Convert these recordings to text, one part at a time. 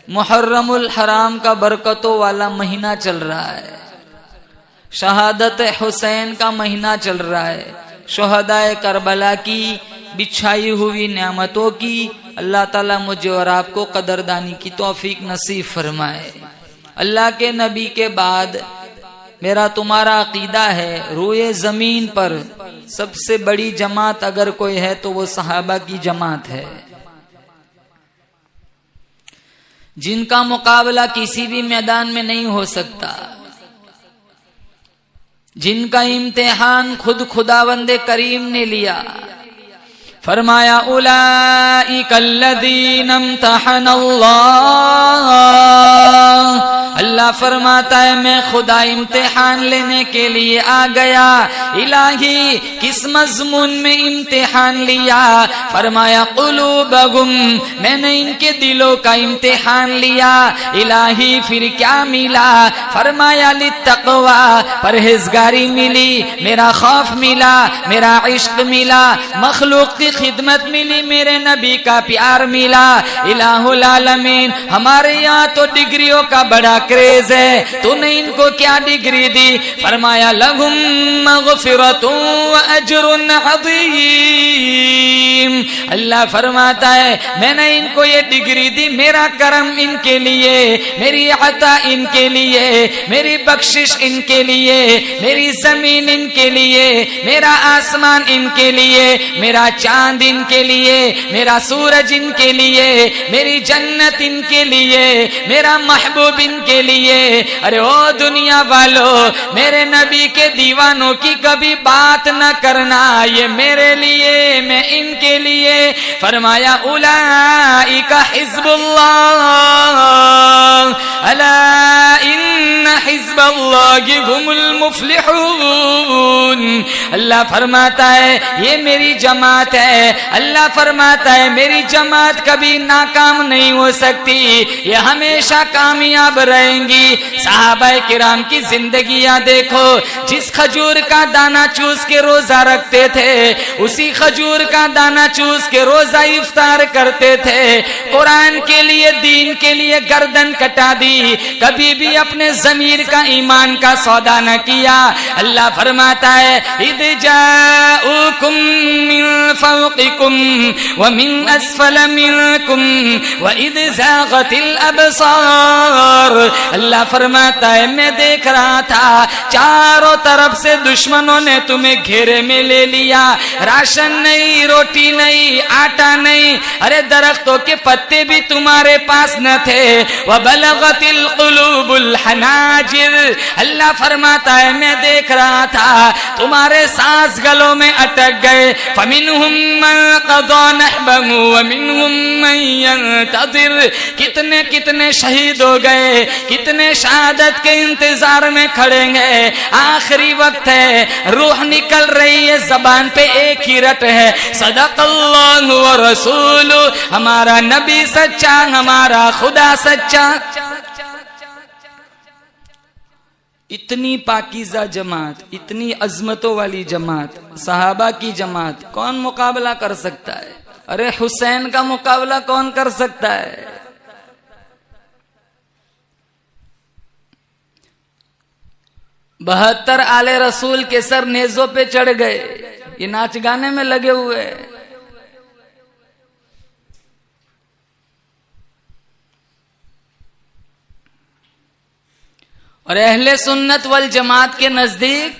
मुहर्रमुल हराम का बरकतों वाला महीना चल रहा है, शहादत हुसैन का महीना चल रहा है, शोहदाए करबला की बिछाई हुई नेमतों की अल्लाह ताला मुझे और आपको कदरदानी की तौफीक नसीब फरमाए। अल्लाह के नबी के बाद मेरा तुम्हारा अकीदा है, रूए जमीन पर सबसे बड़ी जमात अगर कोई है तो वो सहाबा की जमात है, जिनका मुकाबला किसी भी मैदान में नहीं हो सकता, जिनका इम्तिहान खुद खुदावंदे करीम ने लिया। फरमाया उलाइकल्लज़ीना इम्तहनल्लाह, अल्लाह फरमाता है मैं खुदा इम्तिहान लेने के लिए आ गया। इलाही किस मज़मून में इम्तिहान लिया? फरमाया क़ुलूबहुम, मैंने इनके दिलों का इम्तिहान लिया। इलाही फिर क्या मिला? फरमाया लित्तक़वा, परहेजगारी मिली, मेरा खौफ मिला, मेरा इश्क मिला, मखलूक की खिदमत मिली, मेरे नबी का प्यार मिला। इलाहुल आलमीन, हमारे यहाँ तो डिग्रियों का बड़ा क्रेज है, तूने इनको क्या डिग्री दी? फरमाया लहुम मग़फ़िरतुन व अज्रुन अज़ीम। अल्लाह फरमाता है मैंने इनको ये डिग्री दी, मेरा करम इनके लिए, मेरी अता इनके लिए, मेरी बख्शिश इनके लिए, मेरी जमीन इनके लिए, मेरा आसमान इनके लिए, मेरा चांद इनके लिए, मेरा सूरज इनके लिए, मेरी जन्नत इनके लिए, मेरा महबूब इनके लिए। अरे ओ दुनिया वालों, मेरे नबी के दीवानों की कभी बात न करना, ये मेरे लिए, मैं इनके लिए। फरमाया उलाइका हिज़्बुल्लाह, अला इन्न हिज़्बल्लाहि हुमुल मुफ़्लिहून। अल्लाह फरमाता है ये मेरी जमात है, अल्लाह फरमाता है मेरी जमात कभी नाकाम नहीं हो सकती, ये हमेशा कामयाब रहेंगी। सहाबाए किराम की जिंदगियां देखो, जिस खजूर का दाना चूस के रोजा रखते थे, उसी खजूर का दाना चूस के रोजा इफ्तार करते थे। कुरान के लिए, दीन के लिए गर्दन कटा दी, कभी भी अपने ज़मीर का, ईमान का सौदा न किया। अल्लाह फरमाता है इद जाऊकुम मिन फौकिकुम व मिन अस्फल मिनकुम व इद ज़ागतिल अबसार। अल्लाह फरमाता है मैं देख रहा था चारों तरफ से दुश्मनों ने तुम्हें घेरे में ले लिया, राशन नहीं, रोटी नहीं, आटा नहीं, अरे दरख्तों के पत्ते भी तुम्हारे पास न थे। व बलगतिल कुलूबुल हनाजिर, अल्लाह फरमाता है मैं देख रहा था तुम्हारे सांस गलों में अटक गए। फमिनहुम मन क़ज़ा नहबहु व मिनहुम मन यंतज़िर, कितने कितने शहीद हो गए, कितने शहादत के इंतजार में खड़े हैं। आखिरी वक्त है, रूह निकल रही है, जबान पे एक ही रट है सदक़ल्लाहु व रसूलु, हमारा नबी सच्चा, हमारा खुदा सच्चा। इतनी पाकीज़ा जमात, इतनी अजमतों वाली जमात, सहाबा की जमात, कौन मुकाबला कर सकता है? अरे हुसैन का मुकाबला कौन कर सकता है? बहत्तर आले रसूल के सर नेज़ों पे चढ़ गए, ये नाच गाने में लगे हुए। और अहले सुन्नत वल जमात के नजदीक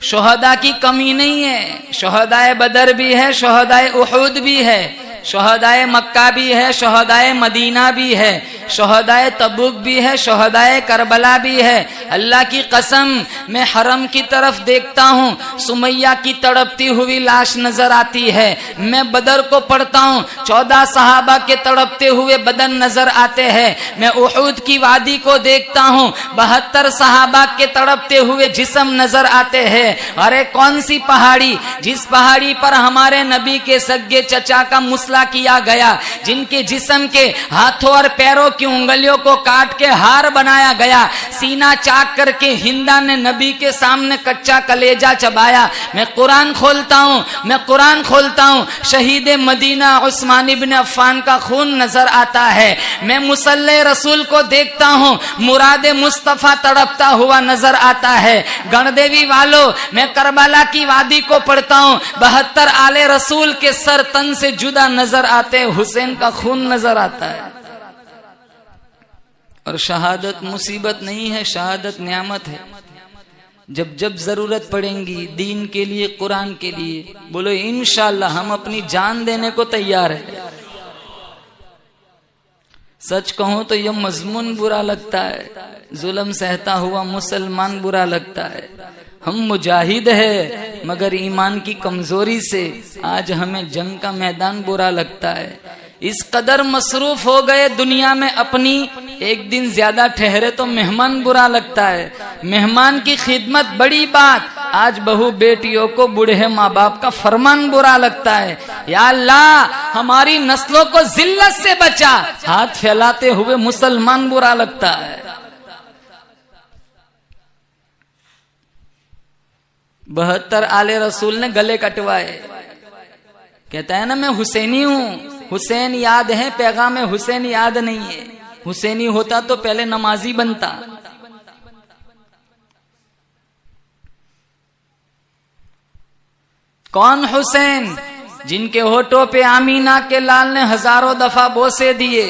शोहदा की कमी नहीं है। शोहदाए बदर भी है, शोहदाए उहद भी है, शोहदाए मक्का भी है, शोहदाए मदीना भी है, शोहदाए तबुक भी है, शोहदाए करबला भी है। अल्लाह की कसम, मैं हरम की तरफ देखता हूँ, सुमैया की तड़पती हुई लाश नजर आती है। मैं बदर को पढ़ता हूँ, 14 सहाबा के तड़पते हुए बदन नजर आते हैं। मैं उहद की वादी को देखता हूँ, 72 सहाबा के तड़पते हुए जिस्म नजर आते हैं। अरे कौन सी पहाड़ी, जिस पहाड़ी पर हमारे नबी के सगे चचा का फैसला किया गया, जिनके जिस्म के हाथों और पैरों की उंगलियों को काट के हार बनाया गया, सीना चाक करके हिंदा ने नबी के सामने कच्चा कलेजा चबाया। मैं कुरान खोलता हूँ, शहीद मदीना उस्मान इब्न अफ़्फ़ान का खून नजर आता है। मैं मुसल्ले रसूल को देखता हूँ, मुराद मुस्तफा तड़पता हुआ नजर आता है। गणदेवी वालों, मैं करबला की वादी को पढ़ता हूँ, 72 आले रसूल के सर तन से जुदा नजर आते, हुसैन का खून नजर आता है। और शहादत मुसीबत नहीं है, शहादत नियामत है। जब जब जरूरत पड़ेगी दीन के लिए, कुरान के लिए, बोलो इंशाअल्लाह हम अपनी जान देने को तैयार है। सच कहूं तो यह मजमून बुरा लगता है, जुल्म सहता हुआ मुसलमान बुरा लगता है। हम मुजाहिद है मगर ईमान की कमजोरी से आज हमें जंग का मैदान बुरा लगता है। इस कदर मसरूफ हो गए दुनिया में अपनी, एक दिन ज्यादा ठहरे तो मेहमान बुरा लगता है। मेहमान की खिदमत बड़ी बात, आज बहू बेटियों को बूढ़े माँ बाप का फरमान बुरा लगता है। या अल्लाह हमारी नस्लों को जिल्लत से बचा, हाथ फैलाते हुए मुसलमान बुरा लगता है। 72 आले रसूल ने गले कटवाए। कहता है ना मैं हुसैनी हूं, हुसैन याद है, पैगाम हुसैन याद नहीं है। हुसैनी होता तो पहले नमाजी बनता। कौन हुसैन? जिनके होठों पे आमीना के लाल ने हजारों दफा बोसे दिए।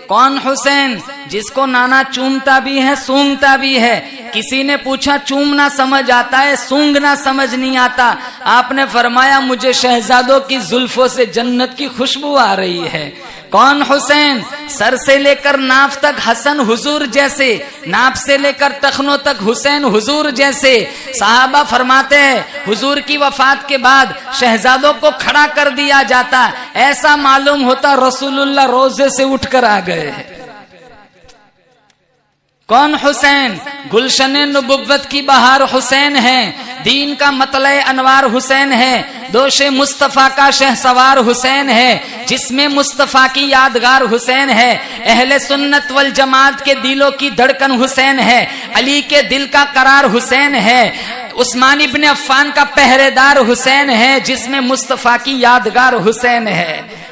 कौन हुसैन? जिसको नाना चूमता भी है सूंघता भी है। किसी ने पूछा चूमना समझ आता है, सूंघना समझ नहीं आता। आपने फरमाया मुझे शहजादों की जुल्फों से जन्नत की खुशबू आ रही है। कौन हुसैन? सर से लेकर नाफ तक हसन हुजूर जैसे, नाफ से लेकर टखनों तक हुसैन हुजूर जैसे। साहबा फरमाते हैं हुजूर की वफात के बाद शहजादों को खड़ा कर दिया जाता, ऐसा मालूम होता रसूलुल्लाह रोजे से उठकर आ गए। कौन हुसैन? गुलशने नुबुव्वत की बहार हुसैन है, दीन का मतले अनवार हुसैन है, दोषे मुस्तफा का शहसवार हुसैन है, जिसमें मुस्तफा की यादगार हुसैन है, अहले सुन्नत वल जमात के दिलों की धड़कन हुसैन है, अली के दिल का करार हुसैन है, उस्मान इब्न अफ़्फ़ान का पहरेदार हुसैन है, जिसमें मुस्तफा की यादगार हुसैन है।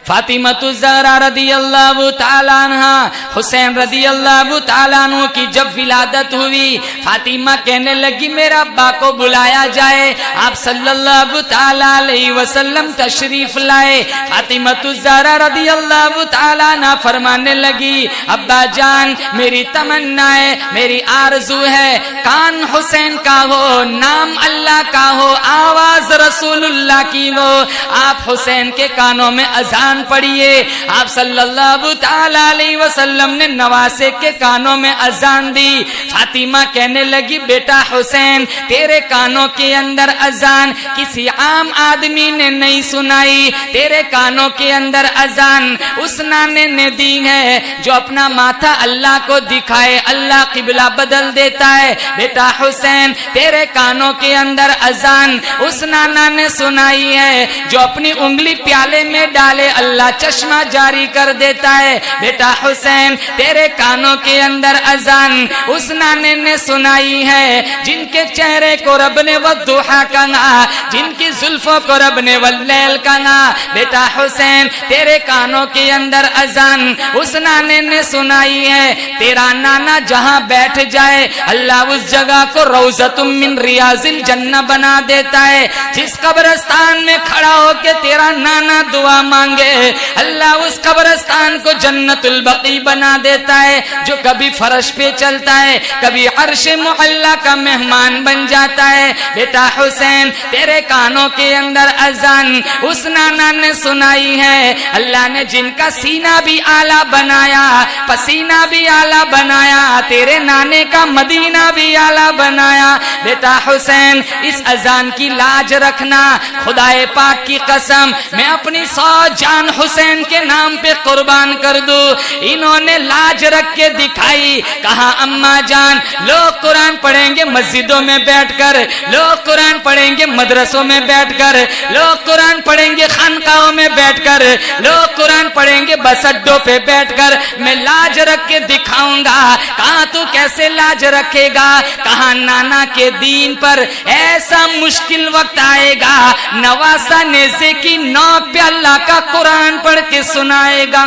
फातिमतु ज़हरा रदियल्लाहु ताला अन्हा, हुसैन रदियल्लाहु ताला अन्हु की जब विलादत हुई, फातिमा कहने लगी मेरा अब्बा को बुलाया जाए। आप सल्लल्लाहु ताला अलैहि वसल्लम तशरीफ लाए। फातिमतु ज़हरा रदियल्लाहु ताला अन्हा फरमाने लगी अब्बा जान मेरी तमन्ना है, मेरी आरज़ू है, कान हुसैन का हो, नाम अल्लाह का हो, आवाज रसूलुल्लाह की हो। आप हुसैन के कानों में अजान पढ़िए। आप सल्लल्लाहु ताला अलैहि वसल्लम ने नवासे के कानों में अजान दी। फातिमा कहने लगी बेटा हुसैन तेरे कानों के अंदर अजान किसी आम आदमी ने नहीं सुनाई, तेरे कानों के अंदर अजान उस नाने ने दी है जो अपना माथा अल्लाह को दिखाए, अल्लाह किबला बदल देता है। बेटा हुसैन तेरे कानों के अंदर अजान उस नाना ने सुनाई है जो अपनी उंगली प्याले में डाले अल्लाह चश्मा जारी कर देता है। बेटा हुसैन तेरे कानों के अंदर अजान उस नाने ने सुनाई है जिनके चेहरे को रब ने वद्दुहा कहा, जिनकी जुल्फों को रब ने वल्लैल कहा। बेटा हुसैन तेरे कानों के अंदर अजान उस नाने ने सुनाई है तेरा नाना जहां बैठ जाए अल्लाह उस जगह को रौज़तुम मिन रियाजिल जन्नह बना देता है। जिस कब्रिस्तान में खड़ा होके तेरा नाना दुआ मांगे अल्लाह उस कब्रिस्तान को जन्नतुल बकी बना देता है। जो कभी फर्श पे चलता है कभी अर्श मुअल्ला का मेहमान बन जाता है। बेटा हुसैन तेरे कानों के अंदर अजान उस नाना ने सुनाई है अल्लाह ने जिनका सीना भी आला बनाया, पसीना भी आला बनाया, तेरे नाने का मदीना भी आला बनाया। बेटा हुसैन इस अजान की लाज रखना, खुदाए पाक की कसम मैं अपनी 100 जान जान हुसैन के नाम पे कुर्बान कर दूं। इन्होंने लाज रख के दिखाई, कहा अम्मा जान लोग कुरान पढ़ेंगे मस्जिदों में बैठकर, लोग कुरान पढ़ेंगे मदरसों में बैठकर, लोग कुरान पढ़ेंगे खानकाहों में बैठकर, लोग कुरान पढ़ेंगे बस अड्डों पे बैठकर, मैं लाज रख के दिखाऊंगा। कहा तू कैसे लाज रखेगा? कहा नाना के दीन पर ऐसा मुश्किल वक्त आएगा, नवासा नेज़े की 9 प्याला का कुरान पढ़ के सुनाएगा।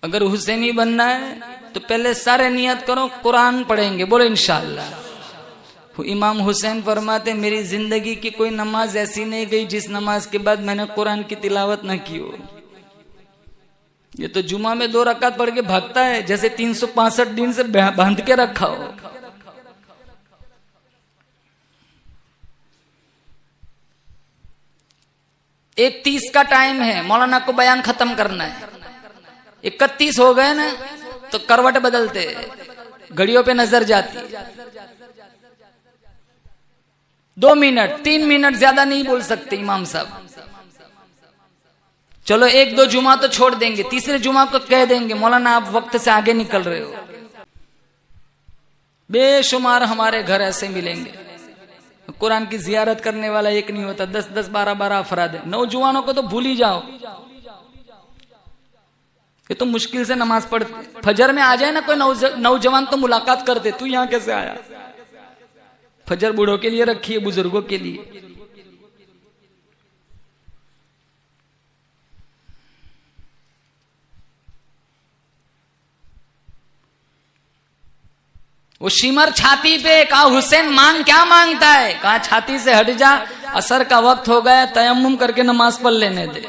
अगर हुसैनी बनना है तो पहले सारे नियत करो कुरान पढ़ेंगे, बोलो इंशाअल्लाह। इमाम हुसैन फरमाते मेरी जिंदगी की कोई नमाज ऐसी नहीं गई जिस नमाज के बाद मैंने कुरान की तिलावत न की हो। ये तो जुमा में 2 रकात पढ़ के भागता है, जैसे 365 दिन से बांध के रखा हो। एक 30 का टाइम है, मौलाना को बयान खत्म करना है। 31 हो गए ना तो करवट बदलते, घड़ियों पे नजर जाती। 2 मिनट 3 मिनट ज्यादा नहीं बोल सकते इमाम साहब। चलो 1-2 जुमा तो छोड़ देंगे, तीसरे जुमा को कह देंगे मौलाना आप वक्त से आगे निकल रहे हो। बेशुमार हमारे घर ऐसे मिलेंगे, कुरान की जियारत करने वाला एक नहीं होता, 10-10 12-12 अफराद है। नौजवानों को तो भूल ही जाओ, ये तो मुश्किल से नमाज पढ़ते। फजर में आ जाए ना कोई नौजवान तो मुलाकात करते, तू यहां कैसे आया? फजर बूढ़ों के लिए रखी है, बुजुर्गों के लिए। वो शिमर छाती पे, कहा हुसैन मांग क्या मांगता है? कहा छाती से हट जा, असर का वक्त हो गया, तयम्मुम करके नमाज पढ़ लेने दे।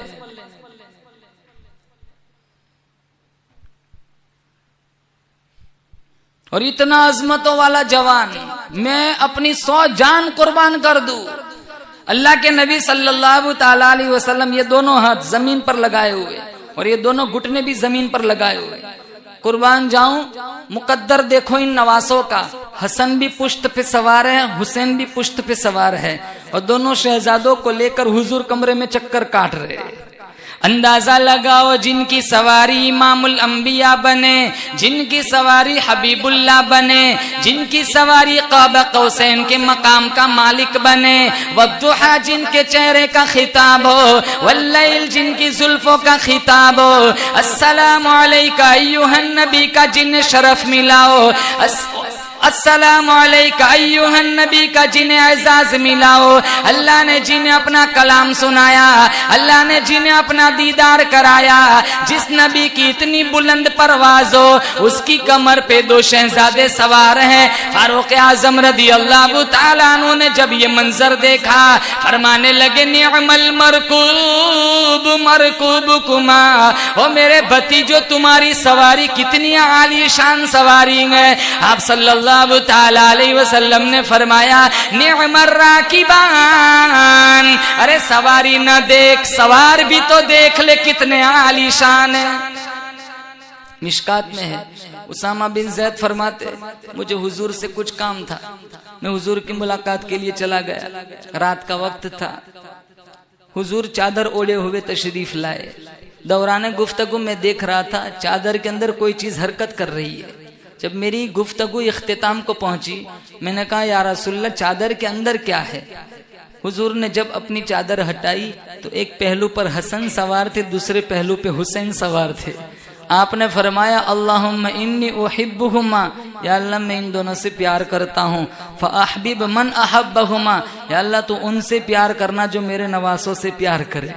और इतना अजमतों वाला जवान, मैं अपनी 100 जान कुर्बान कर दूं। अल्लाह के नबी सल्लल्लाहु ताला अलैहि वसल्लम ये दोनों हाथ जमीन पर लगाए हुए और ये दोनों घुटने भी जमीन पर लगाए हुए, कुर्बान जाऊं। मुकद्दर देखो इन नवासों का, हसन भी पुश्त पे सवार है, हुसैन भी पुश्त पे सवार है, और दोनों शहजादों को लेकर हुजूर कमरे में चक्कर काट रहे। अंदाजा लगाओ जिनकी सवारी इमामुल अंबिया बने, जिनकी सवारी हबीबुल्लाह बने, जिनकी सवारी क़ाब कौसैन के मकाम का मालिक बने, वद्दुहा जिनके चेहरे का खिताब हो, वल्लैल जिनकी जुल्फों का खिताब हो, अस्सलामु अलैका अय्युहन नबी का जिन्हें शरफ मिला हो, अस्सलामु अलैका अय्युहन नबी का जिन्हें एजाज मिला हो। अल्लाह ने जिन्हें अपना कलाम सुनाया, अल्लाह ने जिन्हें अपना दीदार कराया, जिस नबी की इतनी बुलंद परवाज हो, उसकी कमर पे 2 शहजादे सवार हैं। फारूक आजम रदी अल्लाह तआला अन्हु ने जब ये मंजर देखा, फरमाने लगे निअमल मरकूब मरकूबकुमा, ओ मेरे भतीजो तुम्हारी सवारी कितनी आलीशान सवारी है। आप सल्लल्लाहु ताला अलैहि वसल्लम ने फरमाया निअमर राकिबान, अरे सवारी न देख, सवार भी तो देख ले कितने आलीशान है। मिशकात में है, उसामा बिन ज़ैद फरमाते मुझे हुजूर से कुछ काम था, मैं हुजूर की मुलाकात के लिए चला गया, रात का वक्त था। हुजूर चादर ओढ़े हुए तशरीफ लाए, दौरान गुफ्तगू में देख रहा था चादर के अंदर कोई चीज हरकत कर रही है। जब मेरी गुफ्तगू इख्तिताम को पहुंची, मैंने कहा या रसूलल्लाह चादर के अंदर क्या है? हुजूर ने जब अपनी चादर हटाई तो एक पहलू पर हसन सवार थे, दूसरे पहलू पे हुसैन सवार थे। आपने फरमाया अल्लाहुम्मा इन्नी उहिब्बुहुमा, या अल्लाह मैं इन दोनों से प्यार करता हूँ। फअहबिब मन अहब्बहुमा, या अल्लाह तू उनसे प्यार करना जो मेरे नवासों से प्यार करे।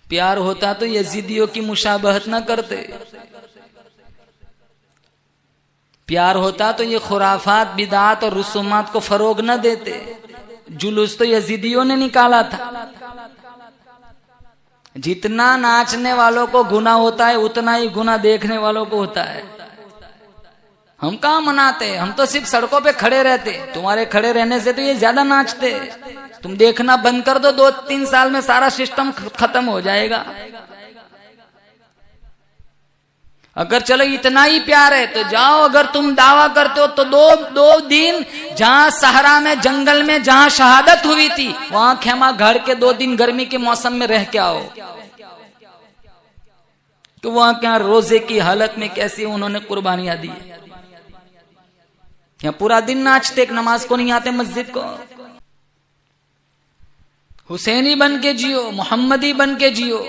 प्यार होता तो यजीदियों की मुशाबहत ना करते, प्यार होता तो ये खुराफात बिदात और रुसूमात को फरोग न देते। जुलूस तो यजीदियों ने निकाला था। जितना नाचने वालों को गुनाह होता है उतना ही गुनाह देखने वालों को होता है। हम कहाँ मनाते, हम तो सिर्फ सड़कों पे खड़े रहते। तुम्हारे खड़े रहने से तो ये ज्यादा नाचते। तुम देखना बंद कर दो, 2-3 साल में सारा सिस्टम खत्म हो जाएगा। अगर चलो इतना ही प्यार है तो जाओ, अगर तुम दावा करते हो तो दो दिन जहां सहरा में जंगल में जहां शहादत हुई थी वहां खेमा घर के 2 दिन गर्मी के मौसम में रह के आओ। तो वहां क्या रोजे की हालत में कैसी उन्होंने कुर्बानियां दी। यहाँ पूरा दिन नाचते, एक नमाज को नहीं आते मस्जिद को। हुसैनी बन के जियो, मोहम्मदी बन के जियो।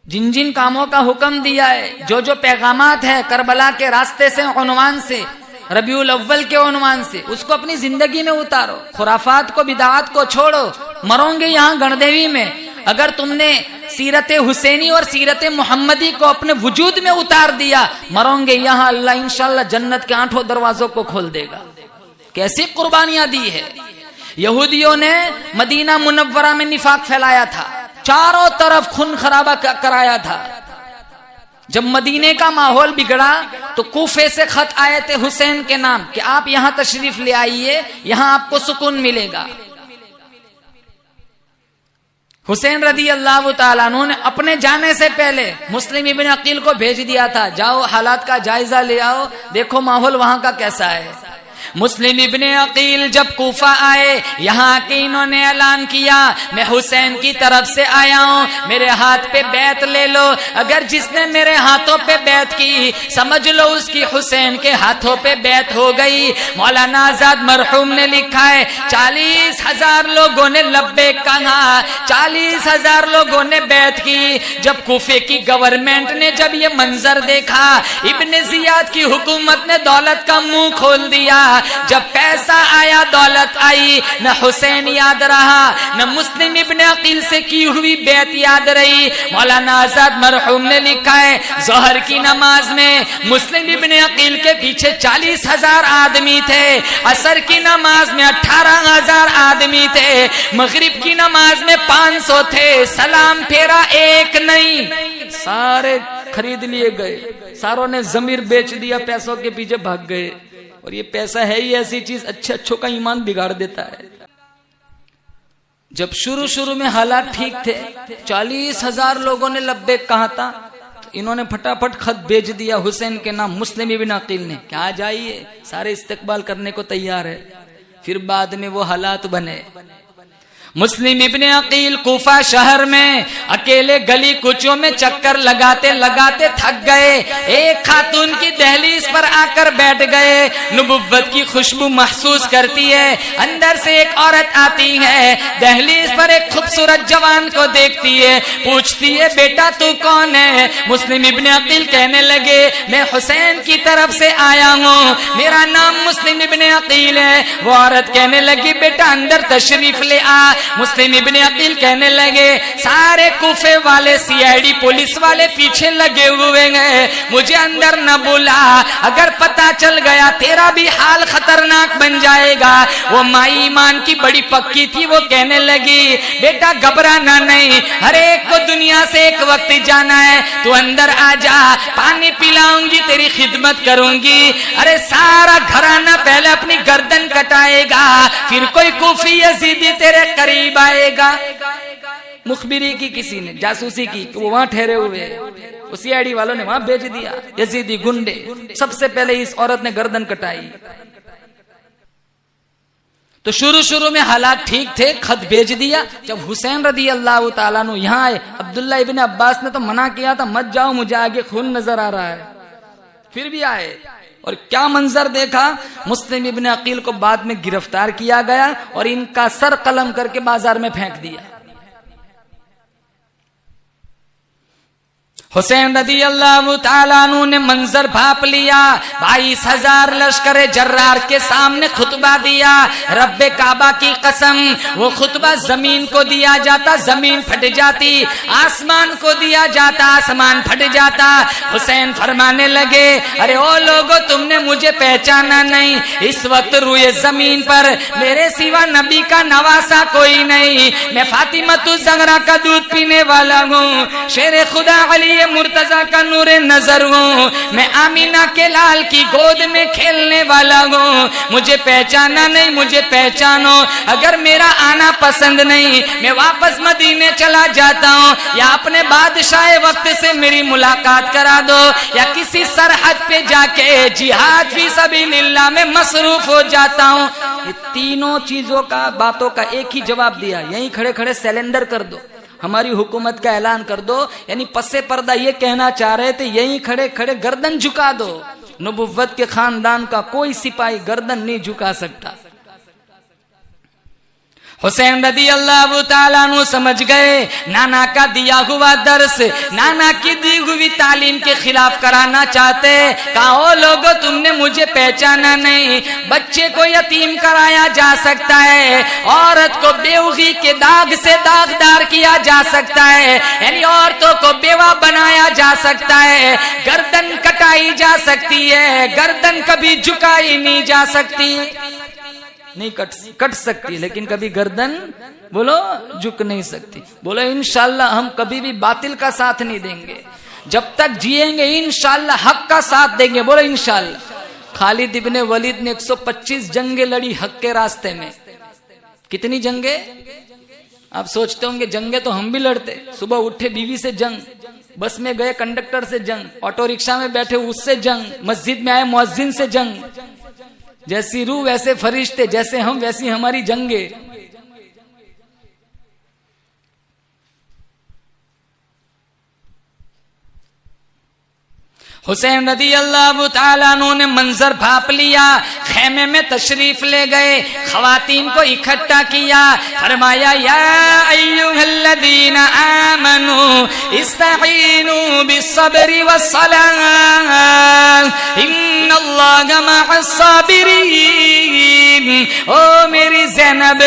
जिन जिन कामों का हुक्म दिया है, जो जो पैगामात है करबला के रास्ते से, उन्वान से, रबीउल अव्वल के उन्वान से, उसको अपनी जिंदगी में उतारो। खुराफात को, बिदात को छोड़ो। मरोगे यहाँ गणदेवी में। अगर तुमने सीरत हुसैनी और सीरत मोहम्मदी को अपने वजूद में उतार दिया, मरोगे यहाँ अल्लाह इंशाअल्लाह जन्नत के 8 दरवाजों को खोल देगा। कैसी कुर्बानियां दी है। यहूदियों ने मदीना मुनव्वरा में निफाक फैलाया था, चारों तरफ खून खराबा कराया था। जब मदीने का माहौल बिगड़ा तो कूफे से खत आए थे हुसैन के नाम कि आप यहां तशरीफ ले आइए, यहां आपको सुकून मिलेगा। हुसैन रदी अल्लाह तआला अन्हु ने अपने जाने से पहले मुस्लिम इब्न अकील को भेज दिया था, जाओ हालात का जायजा ले आओ, देखो माहौल वहां का कैसा है। मुस्लिम इब्ने अकील जब कूफा आए, यहाँ के इन्होंने ऐलान किया मैं हुसैन की तरफ से आया हूँ, मेरे हाथ पे बैत ले लो। अगर जिसने मेरे हाथों पे बैत की समझ लो उसकी हुसैन के हाथों पे बैत हो गई। मौलाना आजाद मरहूम ने लिखा है 40,000 लोगों ने लब्बैक कहा, 40,000 लोगों ने बैत की। जब कूफे की गवर्नमेंट ने जब ये मंजर देखा, इब्ने जियाद की हुकूमत ने दौलत का मुंह खोल दिया। जब पैसा आया, दौलत आई, न हुसैन याद रहा, न मुस्लिम इब्ने अकील से की हुई बैत याद रही। मौलाना आजाद मरहूम ने लिखा है जोहर की नमाज में मुस्लिम इब्ने अकील के पीछे 40,000 आदमी थे, असर की नमाज में 18,000 आदमी थे, मगरिब की नमाज में 500 थे। सलाम फेरा एक नहीं, सारे खरीद लिए गए, सारों ने जमीर बेच दिया, पैसों के पीछे भाग गए। और ये पैसा है ही ऐसी चीज, अच्छे अच्छों का ईमान बिगाड़ देता है। जब शुरू में हालात ठीक थे, 40,000 लोगों ने लब्बैक कहा था, तो इन्होंने फटाफट खत भेज दिया हुसैन के नाम मुस्लिम इब्न अकील ने, क्या जाइए, सारे इस्तकबाल करने को तैयार है। फिर बाद में वो हालात बने। मुस्लिम इब्ने अकील कूफा शहर में अकेले गली कुचों में चक्कर लगाते लगाते थक गए। एक खातून की दहलीज पर आकर बैठ गए, नबुव्वत की खुशबू महसूस करती है। अंदर से एक औरत आती है, दहलीज पर एक खूबसूरत जवान को देखती है, पूछती है बेटा तू कौन है। मुस्लिम इब्ने अकील कहने लगे मैं हुसैन की तरफ से आया हूँ, मेरा नाम मुस्लिम इब्ने अकील है। वो औरत कहने लगी बेटा अंदर तशरीफ ले आ। मुस्लिम इब्ने अकील कहने लगे सारे कूफे वाले सीआईडी पुलिस वाले पीछे लगे हुए हैं, मुझे अंदर न बुला, अगर पता चल गया तेरा भी हाल खतरनाक बन जाएगा। वो माई ईमान की बड़ी पक्की थी, वो कहने लगी बेटा घबराना नहीं, हर एक को दुनिया से एक वक्त जाना है, तू अंदर आ जा, पानी पिलाऊंगी, तेरी खिदमत करूंगी। अरे सारा घराना पहले अपनी गर्दन कटाएगा, फिर कोई कूफी यजीदी तेरे करीब आएगा। मुखबिरी की किसी ने, जासूसी की, वो वहां ठहरे हुए, उस सीआईडी वालों ने वहां भेज दिया यजीदी गुंडे। सबसे पहले इस औरत ने गर्दन कटाई। तो शुरू में हालात ठीक थे, खत भेज दिया। जब हुसैन रदी अल्लाह तआला अन्हु यहाँ आए, अब्दुल्ला इब्ने अब्बास ने तो मना किया था मत जाओ, मुझे आगे खून नजर आ रहा है, फिर भी आए। और क्या मंजर देखा, मुस्लिम इब्ने अकील को बाद में गिरफ्तार किया गया और इनका सर कलम करके बाजार में फेंक दिया। हुसैन रदी अल्लाह तआला अन्हु ने मंजर भाप लिया, 22,000 लश्कर जर्रार के सामने खुतबा दिया। रब्बे काबा की कसम, वो खुतबा जमीन को दिया जाता जमीन फट जाती, आसमान को दिया जाता आसमान फट जाता। हुसैन फरमाने लगे अरे ओ लोगो तुमने मुझे पहचाना नहीं, इस वक्त रुए जमीन पर मेरे सिवा नबी का नवासा कोई नहीं, मैं फातिमा तु ज़हरा का दूध पीने वाला हूँ, शेर खुदा अली ये मुर्तजा का नूरे नजर हूँ, मैं आमीना के लाल की गोद में खेलने वाला हूँ। मुझे पहचाना नहीं, मुझे पहचानो। अगर मेरा आना पसंद नहीं, मैं वापस मदीने चला जाता हूँ, या अपने बादशाह वक्त से मेरी मुलाकात करा दो, या किसी सरहद पे जाके जिहाद फी सबीलिल्लाह में मसरूफ हो जाता हूँ। ये तीनों चीजों का, बातों का एक ही जवाब दिया, यहीं खड़े खड़े सरेंडर कर दो, हमारी हुकूमत का ऐलान कर दो। यानी पस्से पर्दा ये कहना चाह रहे थे, यहीं खड़े खड़े गर्दन झुका दो। नबुव्वत के खानदान का कोई सिपाही गर्दन नहीं झुका सकता। हुसैन रदी अल्लाह ताला अन्हु समझ गए, नाना का दिया हुआ दर्स, नाना की दी हुई तालीम के खिलाफ कराना चाहते। कहा, ओ लोगो, तुमने मुझे पहचाना नहीं। बच्चे को यतीम कराया जा सकता है, औरत को बेवगी के दाग से दागदार किया जा सकता है, यानी औरतों को बेवा बनाया जा सकता है, गर्दन कटाई जा सकती है, गर्दन कभी झुकाई नहीं जा सकती। नहीं कट सकती, लेकिन कभी गर्दन बोलो झुक नहीं सकती। बोलो इंशाल्लाह हम कभी भी बातिल का साथ नहीं देंगे, जब तक जिएंगे इंशाल्लाह हक का साथ देंगे। बोलो इंशाल्लाह। खालिद इब्ने वलीद ने 125 जंगे लड़ी हक के रास्ते में। कितनी जंगे? आप सोचते होंगे जंगे तो हम भी लड़ते। सुबह उठे बीवी से जंग, बस में गए कंडक्टर से जंग, ऑटो रिक्शा में बैठे उससे जंग, मस्जिद में आए मुअज्जिन से जंग। जैसी रूह वैसे फरिश्ते, जैसे हम वैसी हमारी जंगे। हुसैन रदी अल्लाह ताला अन्हु ने मंजर भाप लिया, खेमे में तशरीफ ले गए, खवातीन को इकट्ठा किया, फरमाया या अय्युहल्लज़ीना आमनू इस्तईनू बिस्सब्रि वस्सलाह इन्नल्लाहा मअस्साबिरीन। ओ मेरी ज़ैनब,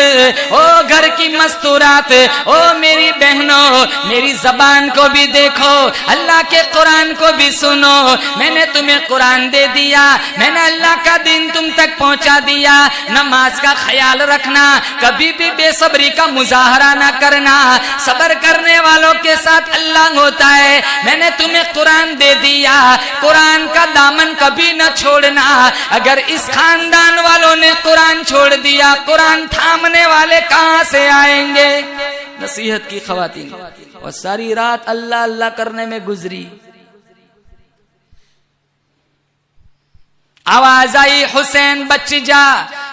ओ घर की मस्तूरात, ओ मेरी बहनों, मेरी जबान को भी देखो, अल्लाह के कुरान को भी सुनो। मैंने तुम्हें कुरान दे दिया, मैंने अल्लाह का दिन तुम तक पहुंचा दिया। नमाज का ख्याल रखना, कभी भी बेसब्री का मुजाहरा ना करना, सब्र करने वालों के साथ अल्लाह होता है। मैंने तुम्हें कुरान दे दिया, कुरान का दामन कभी न छोड़ना। अगर इस खानदान वालों ने कुरान छोड़ दिया, कुरान थामने वाले कहां से आएंगे? नसीहत की खवातीन, और सारी रात अल्लाह अल्लाह करने में गुजरी। आवाज आई, हुसैन बच जा,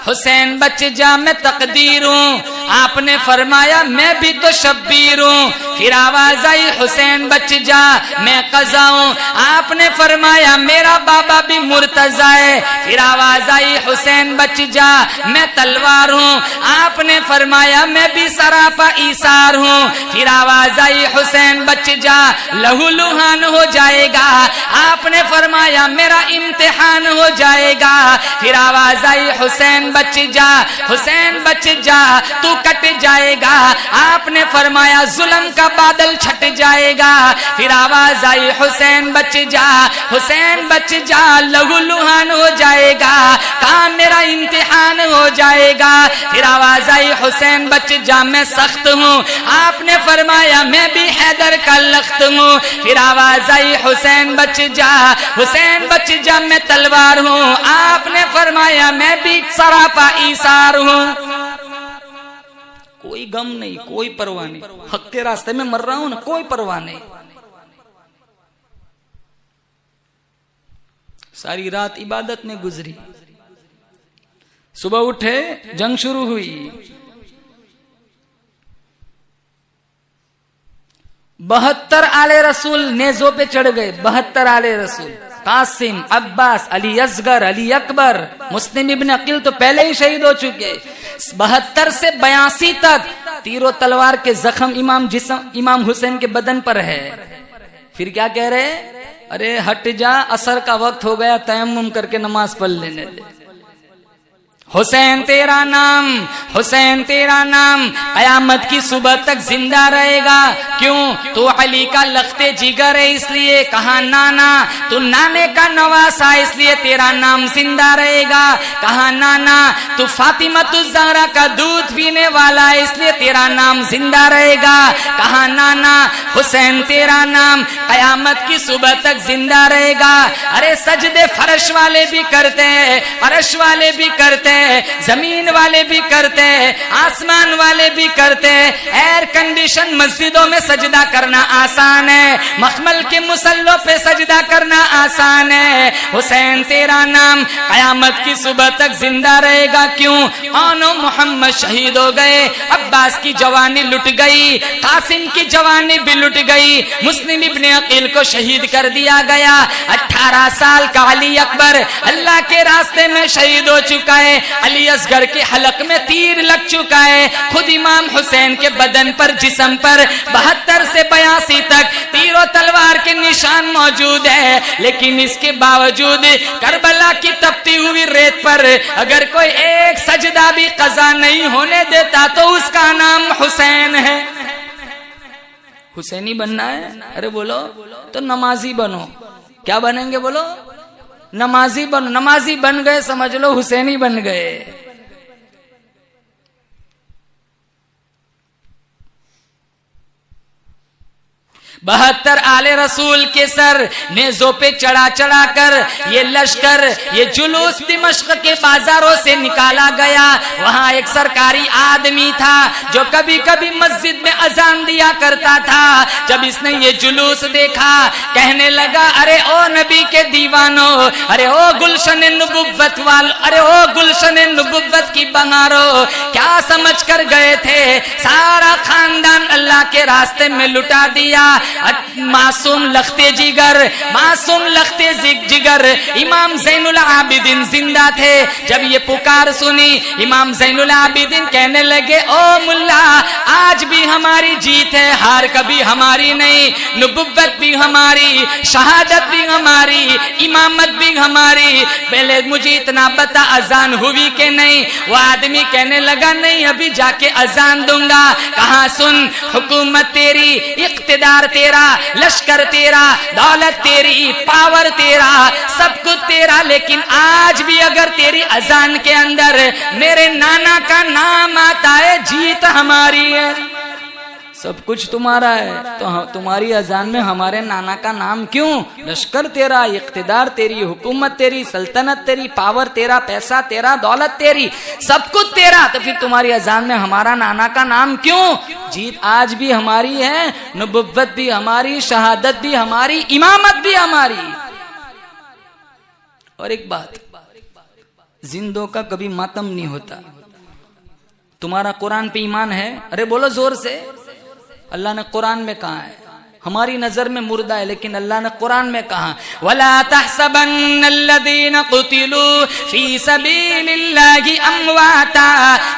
हुसैन बच जा, मैं तकदीर हूँ। आपने फरमाया मैं भी तो शब्बीर हूँ। फिर आवाज आई, हुसैन बच जा, मैं कज़ा हूँ। आपने फरमाया मेरा बाबा भी मुर्तजा है। फिर आवाज आई, हुसैन बच जा, मैं तलवार हूँ। आपने फरमाया मैं भी सरापा ईसार हूँ। फिर आवाज आई, हुसैन बच जा, लहू लुहान हो जाएगा। आपने फरमाया मेरा इम्तिहान हो जाएगा। फिर आवाज आई, हुसैन बच जा, हुसैन बच जा, तू कट जाएगा। आपने फरमाया जुल्म का बादल छट जाएगा। फिर आवाज आई, हुसैन बच जा, हुसैन बच जा, लहू लुहान हो जाएगा, कहा मेरा इम्तिहान हो जाएगा। फिर आवाज आई, हुसैन बच जा, मैं सख्त हूँ। आपने फरमाया मैं भी हैदर का लख्त हूँ। फिर आवाज आई, हुसैन बच जा, हुसैन बच जा, मैं तलवार हूँ। आपने फरमाया मैं भी सरापा ईसार हूँ। कोई गम नहीं, कोई परवाह नहीं, हक के रास्ते में मर रहा हूं ना, कोई परवाह नहीं। सारी रात इबादत में गुजरी, सुबह उठे, जंग शुरू हुई। 72 आले रसूल नेजों पे चढ़ गए। 72 आले रसूल, कासिम, अब्बास, अली असगर, अली अकबर, मुस्लिम इब्न अकील तो पहले ही शहीद हो चुके। 72 से 82 तक तीरों तलवार के जख्म इमाम हुसैन के बदन पर है। फिर क्या कह रहे? अरे हट जा, असर का वक्त हो गया, तयम्मुम करके नमाज पढ़ लेने दे। हुसैन तेरा नाम, हुसैन तेरा नाम कयामत की सुबह तक जिंदा रहेगा। क्यों? तू अली का लख्ते जिगर है इसलिए। कहा नाना, तू नाने का नवासा इसलिए तेरा नाम जिंदा रहेगा। कहा नाना, तू फातिमतुज़ ज़हरा का दूध पीने वाला है इसलिए तेरा नाम जिंदा रहेगा। कहा नाना, हुसैन तेरा नाम कयामत की सुबह तक जिंदा रहेगा। अरे सजदे फर्श वाले भी करते हैं, फर्श वाले भी करते हैं, जमीन वाले भी करते हैं, आसमान वाले भी करते हैं। एयर कंडीशन मस्जिदों में सजदा करना आसान है, मखमल के मुसल्लों पे सजदा करना आसान है। हुसैन तेरा नाम कयामत की सुबह तक जिंदा रहेगा। क्यों? आनो मोहम्मद शहीद हो गए, अब्बास की जवानी लुट गई, कासिम की जवानी भी लुट गई, मुस्लिम इब्ने अकील को शहीद कर दिया गया। 18 साल का अली अकबर अल्लाह के रास्ते में शहीद हो चुका है। अली असगर के हलक में तीर लग चुका है। खुद इमाम हुसैन के बदन पर, जिस्म पर 72 से 82 तक तीरों तलवार के निशान मौजूद है। लेकिन इसके बावजूद करबला की तपती हुई रेत पर अगर कोई एक सजदा भी कज़ा नहीं होने देता तो उसका नाम हुसैन है। हुसैनी बनना है? अरे बोलो तो नमाजी बनो। क्या बनेंगे? बोलो नमाजी बनो। नमाजी बन गए समझ लो हुसैनी बन गए। 72 आले रसूल के सर नेज़ों पे चढ़ा चढ़ा कर ये लश्कर, ये जुलूस दिमश्क के बाजारों से निकाला गया। वहां एक सरकारी आदमी था जो कभी कभी मस्जिद में अजान दिया करता था। जब इसने ये जुलूस देखा कहने लगा, अरे ओ नबी के दीवानो, अरे ओ गुलशन नबुव्वत वाल, अरे ओ गुलशन नबुव्वत की बहारों, क्या समझ कर गए थे? सारा खानदान अल्लाह के रास्ते में लुटा दिया। मासूम लख्ते जिगर, मासूम लख्ते जिगर इमाम ज़ैनुल आबिदीन जिंदा थे। जब ये पुकार सुनी इमाम ज़ैनुल आबिदीन कहने लगे, ओ मुल्ला आज भी हमारी जीत है, हार कभी हमारी नहीं। नबुव्वत भी हमारी, शहादत भी हमारी, इमामत भी हमारी। पहले मुझे इतना बता अजान हुई कि नहीं? वो आदमी कहने लगा, नहीं अभी जाके अजान दूंगा। कहा सुन, हुकूमत तेरी, इख्तिदार तेरा, लश्कर तेरा, दौलत तेरी, पावर तेरा, सब कुछ तेरा, लेकिन आज भी अगर तेरी अजान के अंदर मेरे नाना का नाम आता है, जीत हमारी है। सब कुछ तुम्हारा है तो तुम्हारी अजान में हमारे नाना का नाम क्यों? लश्कर तेरा, इख्तिदार तेरी, हुकूमत तेरी, सल्तनत तेरी, पावर तेरा, पैसा तेरा, दौलत तेरी, सब कुछ तेरा, तो फिर तुम्हारी अजान में हमारा नाना का नाम क्यों? जीत आज भी हमारी है, नबुव्वत भी हमारी, शहादत भी हमारी, इमामत भी हमारी। और एक बात, जिंदों का कभी मातम नहीं होता। तुम्हारा कुरान पे ईमान है? अरे बोलो जोर से। अल्लाह ने कुरान में कहा है, हमारी नजर में मुर्दा है लेकिन अल्लाह ने कुरान में कहा, वला तहसबन्नल्लज़ीना कुतिलू फी सबीलिल्लाहि अमवाता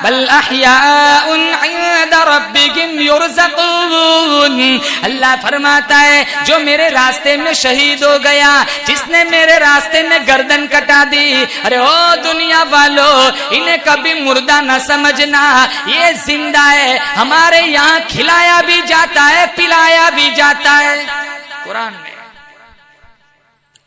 बल अहयाउन इंदा रब्बिहिम युरज़क़ून। अल्लाह फरमाता है, जो मेरे रास्ते में शहीद हो गया, जिसने मेरे रास्ते में गर्दन कटा दी, अरे ओ दुनिया वालों, इन्हें कभी मुर्दा न समझना, ये जिंदा है। हमारे यहाँ खिलाया भी जाता है, पिलाया भी जाता है। कुरान में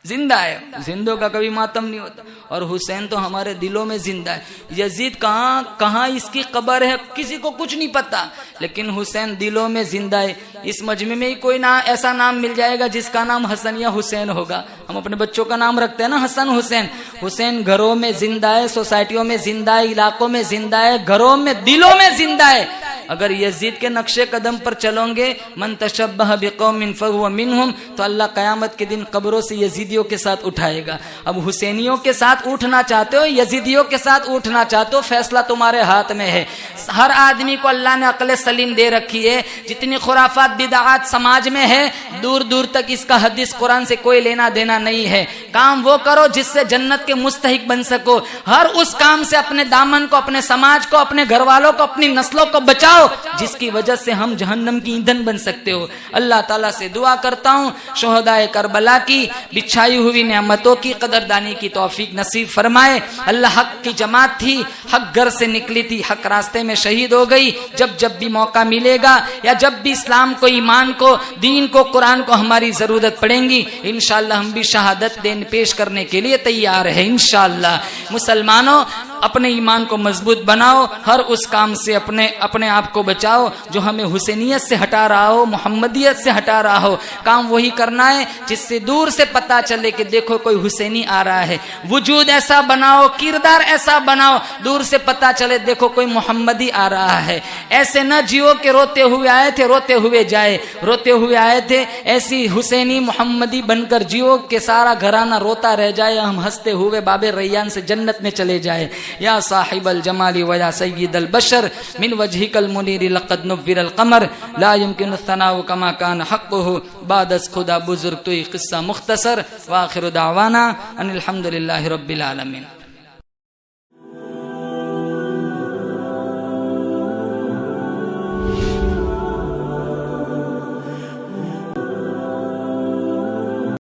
जिंदा है, जिंदों का कभी मातम नहीं होता। और हुसैन तो हमारे दिलों में जिंदा है। यजीद कहाँ इसकी कब्र है किसी को कुछ नहीं पता, लेकिन हुसैन दिलों में जिंदा है। इस मजमे में ही कोई ना ऐसा नाम मिल जाएगा जिसका नाम हसन या हुसैन होगा। हम अपने बच्चों का नाम रखते हैं ना हसन हुसैन। हुसैन घरों में जिंदा है, सोसाइटियों में जिंदा है, इलाकों में जिंदा है, घरों में, दिलों में जिंदा है। अगर यजीद के नक्शे कदम पर चलोगे, मन तशब्बह बिकौमिन फहुव मिनहुम, तो अल्लाह कयामत के दिन कब्रों से यजीदियों के साथ उठाएगा। अब हुसैनियों के साथ उठना चाहते हो, यजीदियों के साथ उठना चाहते हो, फैसला तुम्हारे हाथ में है। हर आदमी को अल्लाह ने अक्ल सलीम दे रखी है। जितनी खुराफात बिदआत समाज में है, दूर दूर तक इसका हदीस कुरान से कोई लेना देना नहीं है। काम वो करो जिससे जन्नत के मुस्तहिक बन सको। हर उस काम से अपने दामन को, अपने समाज को, अपने घर वालों को, अपनी नस्लों को बचाओ बचाओ जिसकी वजह से हम जहन्नम की ईंधन बन सकते हो। अल्लाह ताला से दुआ करता हूँ शोहदाए करबला की बिछाई हुई नेमतों की कदरदानी की तौफीक नसीब फरमाए। अल्लाह हक की जमात थी, हक घर से निकली थी, हक रास्ते में शहीद हो गई। जब भी मौका मिलेगा या जब भी इस्लाम को, ईमान को, दीन को, कुरान को हमारी जरूरत पड़ेगी, इंशाअल्लाह हम भी शहादत देन पेश करने के लिए तैयार है इंशाअल्लाह। मुसलमानों अपने ईमान को मजबूत बनाओ, हर उस काम से अपने आप को बचाओ जो हमें हुसैनियत से हटा रहा हो, मोहम्मदियत से हटा रहा हो। काम वही करना है जिससे दूर से पता चले कि देखो कोई हुसैनी आ रहा है। वजूद ऐसा बनाओ, किरदार ऐसा बनाओ, दूर से पता चले देखो कोई मोहम्मदी आ रहा है। ऐसे न जियो के रोते हुए आए थे रोते हुए जाए, रोते हुए आए थे, ऐसी हुसैनी मोहम्मदी बनकर जियो के सारा घराना रोता रह जाए, हम हंसते हुए बाबे रैयान से जन्नत में चले जाए। या साहिबल जमाली व या सय्यिदल बशर मिन वजहिकल मुनीर लक़द नुव्विरल क़मर ला युमकिनु सनाउ कमा कान हक़्क़ुहु बादस खुदा बुजुर्ग तो किस्सा मुख्तसर व आखिर दावाना अनिल हम्दुलिल्लाहि रब्बिल आलमीन।